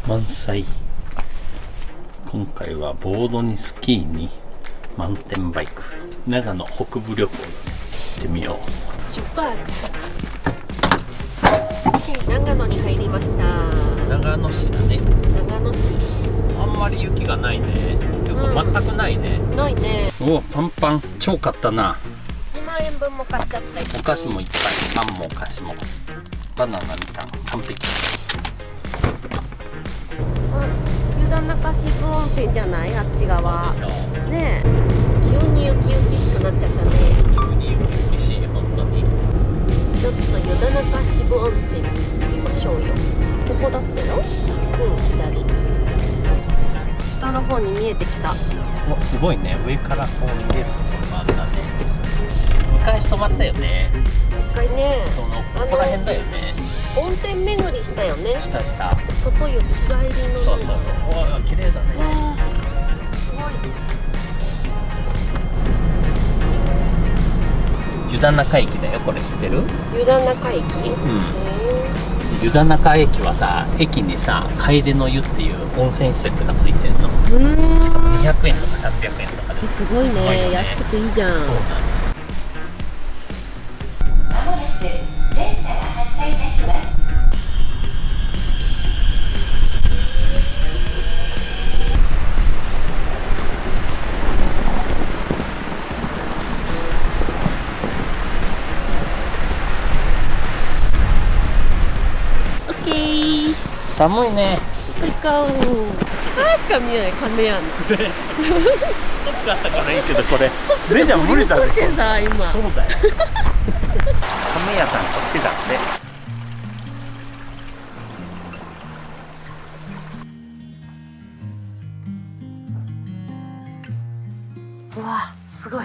満載。今回はボードにスキーにマウンテンバイク、長野北部旅行行ってみよう。出発。長野に入りました。長野市だね。長野市。あんまり雪がないね。全くないね。ないね。お、パンパン。超買ったな。1万円分も買っちゃった。お菓子もいっぱい。パンもお菓子も。バナナみたいな完璧。湯田中渋温泉じゃない？あっち側。そうでしょ。ねえ。急に雪々しくなっちゃったね。急に雪々しい、本当に。ちょっと湯田中渋温泉に行きましょうよ。ここだったよ。うん、左。下の方に見えてきた。お、すごいね。上からこう見えるところがあったね。昔泊まったよね。一回ね。ここら辺だよね。温泉巡りしたよね。した。外湯日帰りの。そう。わあ、綺麗だね。すごい。湯田中駅だよ。これ知ってる？湯田中駅？湯田中駅はさ、駅にさ、楓の湯っていう温泉施設がついてるの。しかも200円とか300円とかで。すごいね。安くていいじゃん。そうなの。まもなく電車が発車いたします。オッケー。寒いね。行こう。川しか見えない亀やん。ストックあったからいいけど、これ素手じゃ無理だね。してさ、今。そうだよ。亀屋さんこっちだって。うわ、すごい。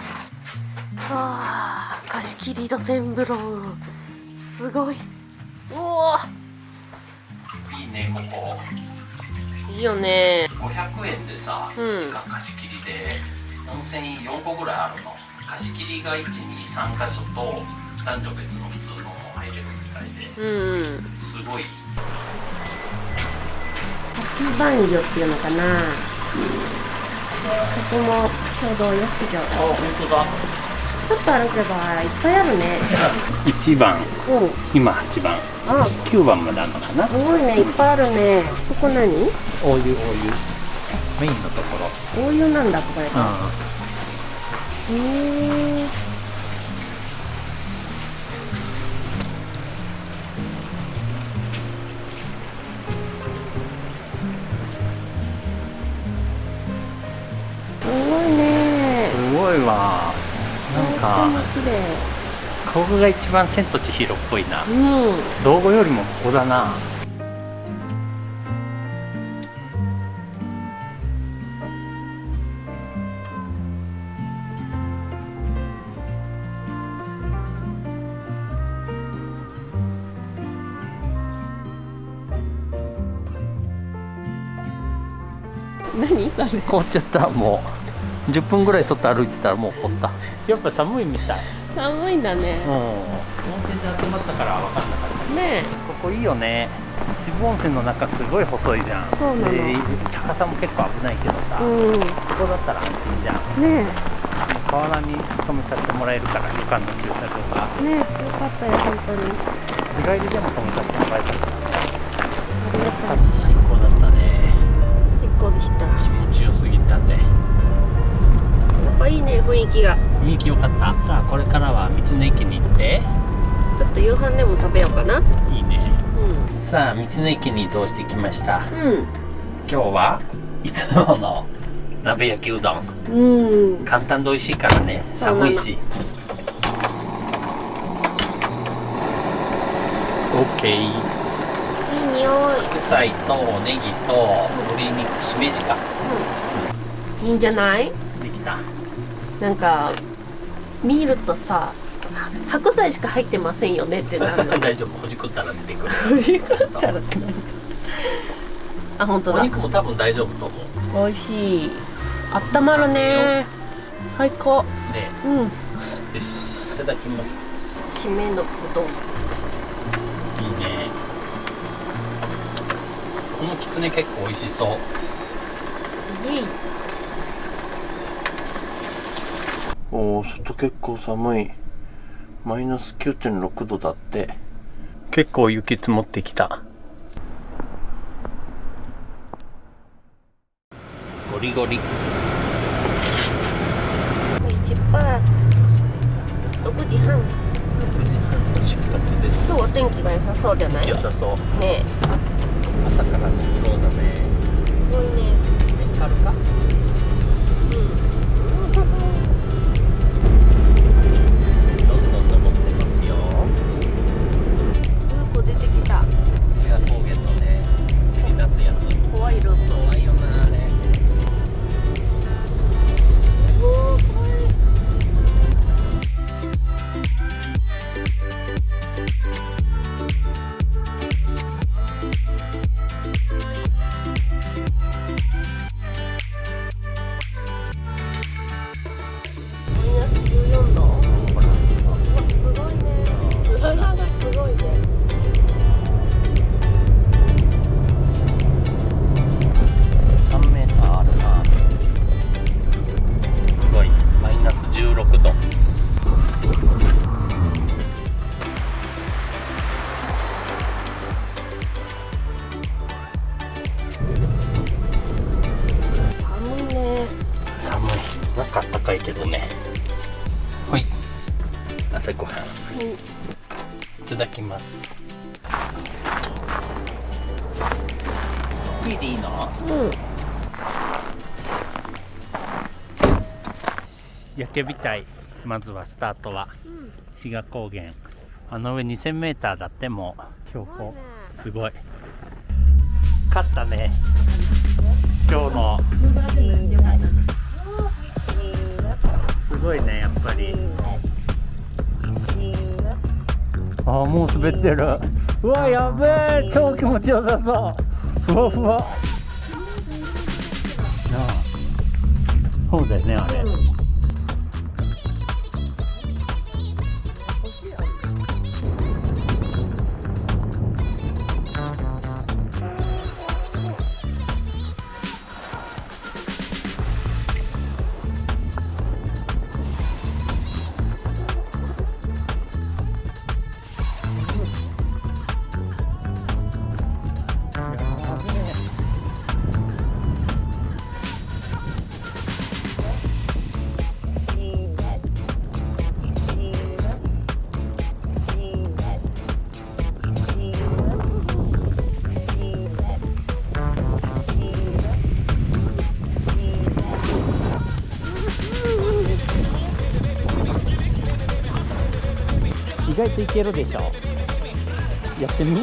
貸し切り露天風呂。すごい。うわ。いいね、ここ。いいよね。500円でさ、1時間貸し切りで温泉4個ぐらいあるの。貸し切りが1、2、3箇所と男女別の普通のも入れるみたいで、すごい。八番湯っていうのかな。とてもちょうどよくじゃ。あ、本当だ。ちょっと歩けばいっぱいあるね。1番、今8番、あ、9番まであるのかな。すごいね、いっぱいあるね。ここ何？お湯、メインのところ。お湯なんだ、これ。へえ。すごいね。すごいわ。なんかここが一番千と千尋っぽいな。道後よりもここだな。何それ？凍っちゃった。もう10分ぐらい外歩いてたらもう凍った。やっぱ寒いみたい。寒いんだね。温泉で集まったから分かんなかったね。ここいいよね。渋温泉の中すごい細いじゃん。そうなの。で、高さも結構危ないけどさ、ここだったら安心じゃん。ね河原に止めさせてもらえるから、旅館の駐車場が。ね、よかったよ、本当に。日帰りでも止めさせてもらえたからね。ありがとう。最高だったね。最高でした。気持ちよすぎたぜ。やっぱいいね、雰囲気が。雰囲気良かった。さあ、これからは道の駅に行って、ちょっと夕飯でも食べようかな。いいね。さあ、道の駅に移動してきました。今日はいつもの鍋焼きうどん。簡単で美味しいからね。寒いし。オッケー。いい匂い。白菜とネギと鶏肉、しめじか。いいんじゃない？できた。なんか見るとさ、白菜しか入ってませんよねってなるの。大丈夫、ほじくったら出てくる。ほじくったらって何？あ、本当だ。お肉も多分大丈夫と思う。美味しい。あったまるね。最高。ね、よし、いただきます。締めのうどん。いいね。このキツネ結構美味しそう。おお、外結構寒い。マイナス 9.6 度だって。結構雪積もってきた。ゴリゴリ。出発。6時半。出発です。今日は天気が良さそうじゃない？良さそう。ねえ。朝からの苦労だね。すごいね。メンタルか？どんどん登ってますよ。ループ出てきた。志賀高原のね、せり出すやつ。怖いループ。怖いよなあれ。中あったかいけどね。はい、朝ごはん、いただきます。スキーでいいの？焼け火隊、まずはスタートは志賀高原。あの上 2000m だって。もう標高すごい。勝ったね今日の。すごいね、やっぱり。ああ、もう滑ってる。うわ、やべえ、超気持ちよさそう。ふわふわ。そうだよね、あれ。意外といけるでしょ。やってみ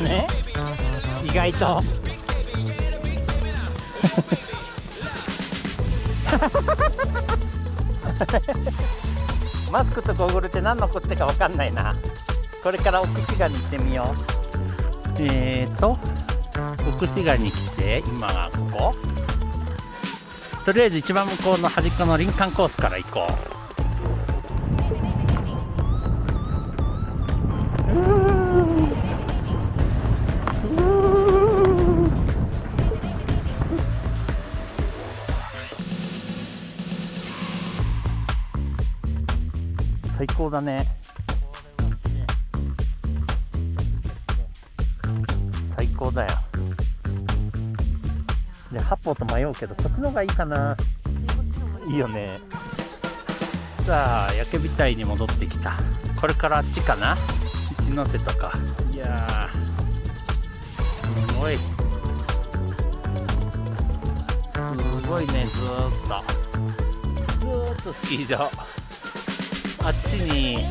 ね、意外とマスクとゴーグルって何のこっちゃか分かんないな。これから奥志賀に行ってみよう。奥志賀に来て、今はここ、とりあえず一番向こうの端っこの林間コースから行こう。最高だね。最高だよ。で、8歩と迷うけど、こっちの方がいいかな。いいよね。さあ、焼け火台に戻ってきた。これからあっちかな、一ノ瀬とか。いやー、すごいすごいね。ずーっとスキー場。あっちに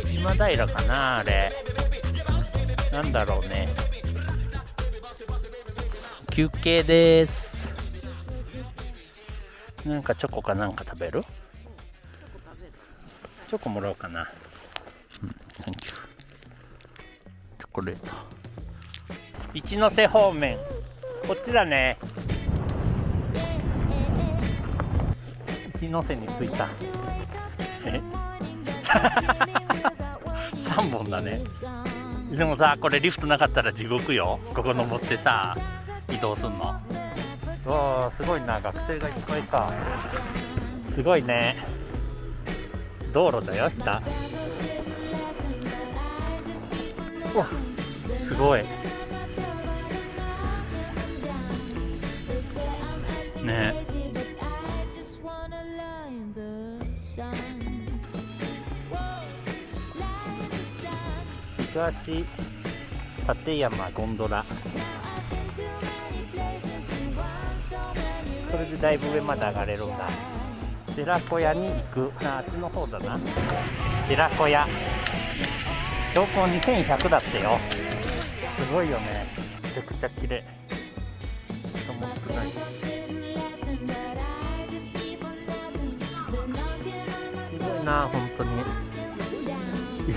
島平かな、あれなんだろうね。休憩です。なんかチョコかなんか食べる？チョコもらおうかな。サンキュー。チョコレート。一ノ瀬方面、こっちだね。一ノ瀬に着いた。3本だね。でもさ、これリフトなかったら地獄よ。ここ登ってさ移動すんの。わあ、すごいな、学生がいっぱいか。すごいね。道路だよ、下。うわ、すごいね。東立山ゴンドラ。これでだいぶ上まで上がれるんだ。寺子屋に行く。あっちの方だな。寺子屋標高2100だってよ。すごいよね。めちゃくちゃ綺麗。人も少ない。すごいな、本当に。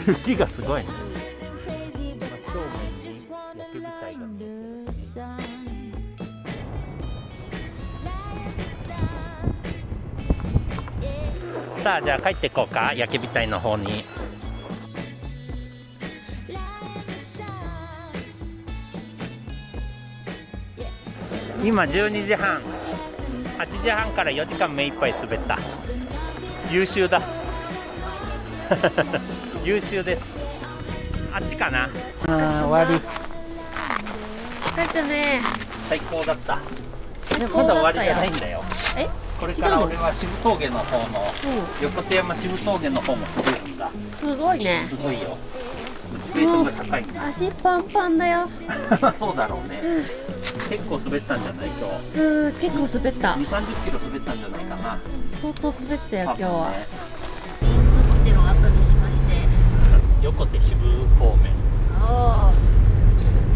雪がすごいね。正面に焼け火台が見えてるし。さあ、じゃあ帰っていこうか、焼け火台の方に。今12時半、8時半から4時間目いっぱい滑った。優秀だ優秀です。あっちかな。終わり。疲れたね。最高だった。最まだ終わりじゃ高だったよ。ないんだよ。え、これから俺は渋峠の方の、横手山渋峠の方も滑るんだ。すごいね。すごいよ。モチベーションが高いんだ。足パンパンだよ。そうだろうね。結構滑ったんじゃない今日。結構滑った。2、30キロ滑ったんじゃないかな。相当滑ったよ今日は。ね、リンスホテルを後にしまして。横手渋方面。ああ。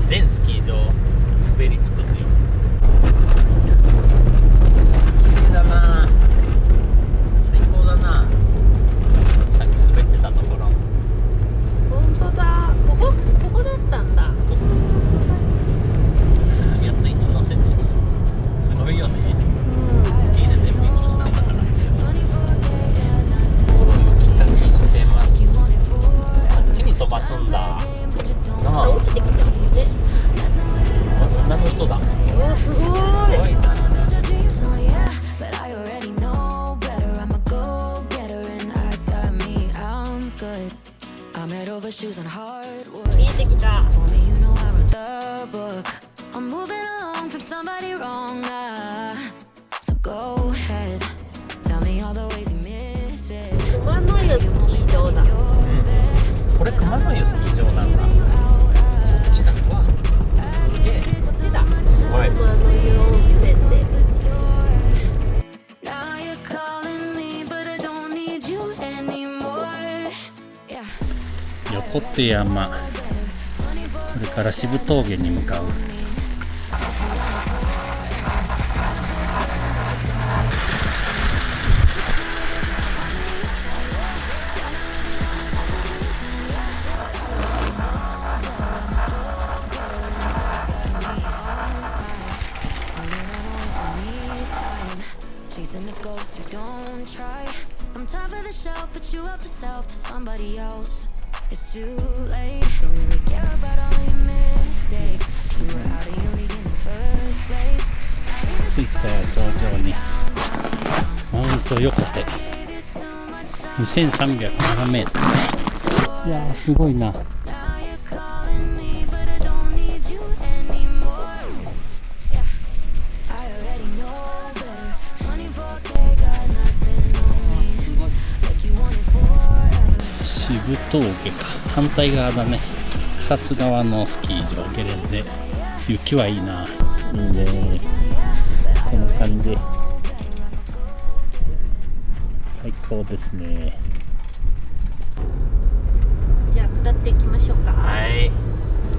全スキー場滑り尽くすよ。綺麗だな。最高だな。さっき滑ってたところ。本当だ。ここだったんだ。やっと一ノ瀬です。すごいよね。スキーで全部移動したんだから。雪かきしてます。あっちに飛ばすんだ。なあ、落ちてきちゃうね。女の人だ。お、すごい。すごいな。見えてきた。I'm moving along from somebody wrong, so go ahead, tell me all the ways you miss it. 熊の湯スキー場だ。これ熊の湯スキー場なんだ。こっちだ。うわ、すげえ。こっちだ。すごい。熊の湯温泉です。 Now you're calling me, but I don't need you anymore. Yeah. 横手山。これから渋峠に向かう。Chasing a ghost who don't try. I'm top of the shelf, but you help yourself to somebody else. It's too late. Don't really care about all your mistakes. You were out of your league in the first place. 着いたよ、頂上に。マウント横手 2307 メートル。いやー、すごいな。渋峠か、反対側だね。草津川のスキー場ゲレンデ。雪はいいな。いいね、この感じ最高ですね。じゃあ下っていきましょうか。はい、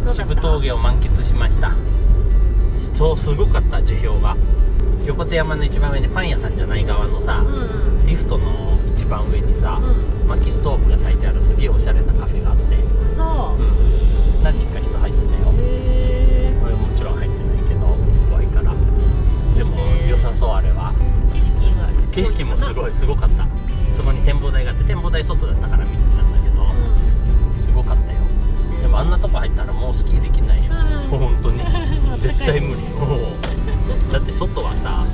渋峠を満喫しました。そう、すごかった。樹氷が横手山の一番上にパン屋さんじゃない側のさ、リフトの一番上にさ、薪ストーブが焚いてあるすげえおしゃれなカフェがあって、そう、何人か人入ってたよ。俺もちろん入ってないけど怖いから。でも良さそう。あれは景色もすごかった。そこに展望台があって、展望台外だったから見てたんだけど、すごかったよ。でもあんなとこ入ったらもうスキーできないよ、本当に絶対無理だって外はさ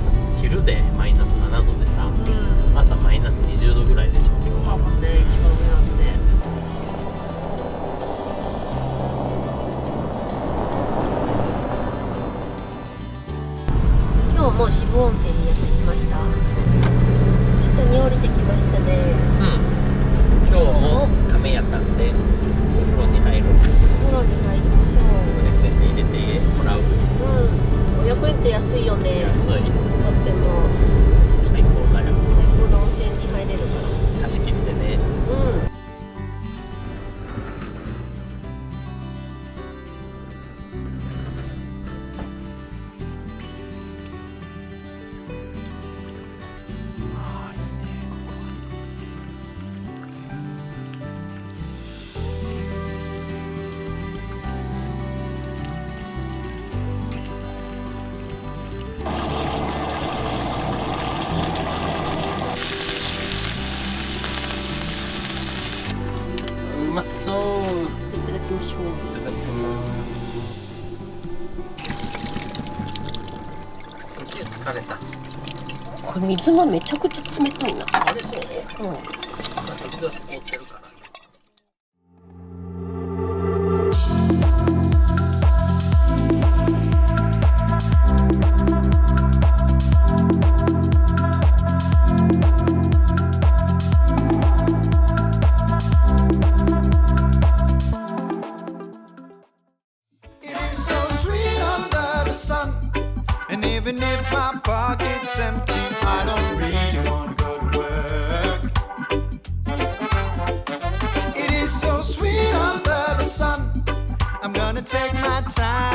昼でマイナス7度でさ、朝マイナス20度ぐらいでしょ今日は。多分ね、一番上なんで。今日も渋温泉にやってきました。下に降りてきましたね。今日も亀屋さんでお風呂に入る。お風呂に入りましょう。500円で入れてもらう。500円って安いよね。安い。とっても最高だよ。最高の温泉に入れるから。貸し切りでね。うまそう。いただきましょう。いただきます。疲れた。これ水がめちゃくちゃ冷たいな。あれそう。うん。時々凍ってるからね。And even if my pocket's empty, I don't really want to go to work. It is so sweet under the sun. I'm gonna take my time.